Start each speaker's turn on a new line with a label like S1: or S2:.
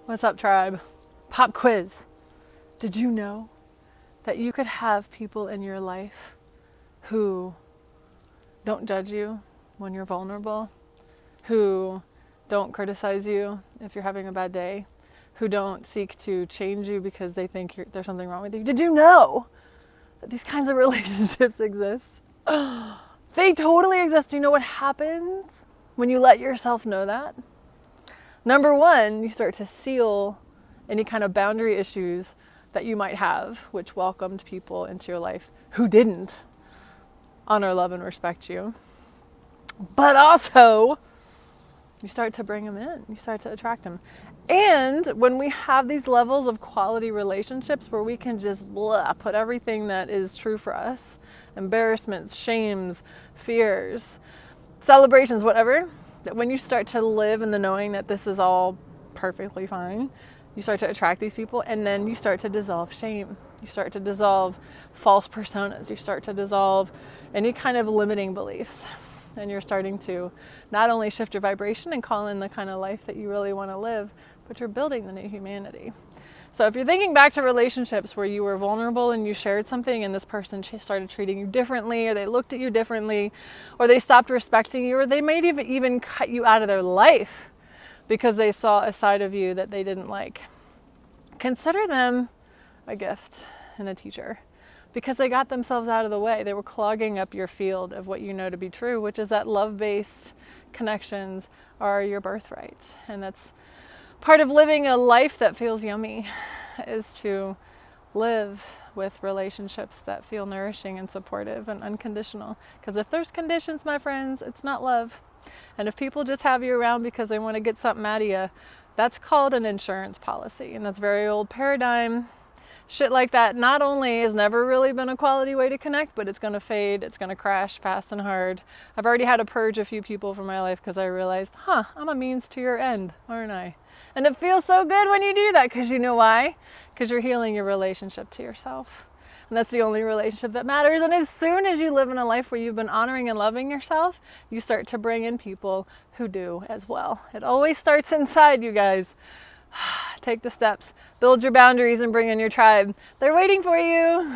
S1: What's up, tribe? Pop quiz. Did you know that you could have people in your life who don't judge you when you're vulnerable, who don't criticize you if you're having a bad day, who don't seek to change you because they think there's something wrong with you? Did you know that these kinds of relationships exist? They totally exist. Do you know what happens when you let yourself know that? Number one, you start to seal any kind of boundary issues that you might have, which welcomed people into your life who didn't honor, love, and respect you. But also, you start to bring them in. You start to attract them. And when we have these levels of quality relationships where we can just put everything that is true for us, embarrassments, shames, fears, celebrations, whatever, that when you start to live in the knowing that this is all perfectly fine, you start to attract these people, and then you start to dissolve shame. You start to dissolve false personas. You start to dissolve any kind of limiting beliefs. And you're starting to not only shift your vibration and call in the kind of life that you really want to live, but you're building the new humanity. So if you're thinking back to relationships where you were vulnerable and you shared something and this person started treating you differently, or they looked at you differently, or they stopped respecting you, or they may even cut you out of their life because they saw a side of you that they didn't like, consider them a gift and a teacher, because they got themselves out of the way. They were clogging up your field of what you know to be true, which is that love-based connections are your birthright. And that's part of living a life that feels yummy, is to live with relationships that feel nourishing and supportive and unconditional. Because if there's conditions, my friends, it's not love. And if people just have you around because they want to get something out of you, that's called an insurance policy. And that's very old paradigm. Shit like that not only has never really been a quality way to connect, but it's going to fade, it's going to crash fast and hard. I've already had to purge a few people from my life because I realized, I'm a means to your end, aren't I? And it feels so good when you do that, because you know why? Because you're healing your relationship to yourself. And that's the only relationship that matters. And as soon as you live in a life where you've been honoring and loving yourself, you start to bring in people who do as well. It always starts inside, you guys. Take the steps, build your boundaries, and bring in your tribe. They're waiting for you.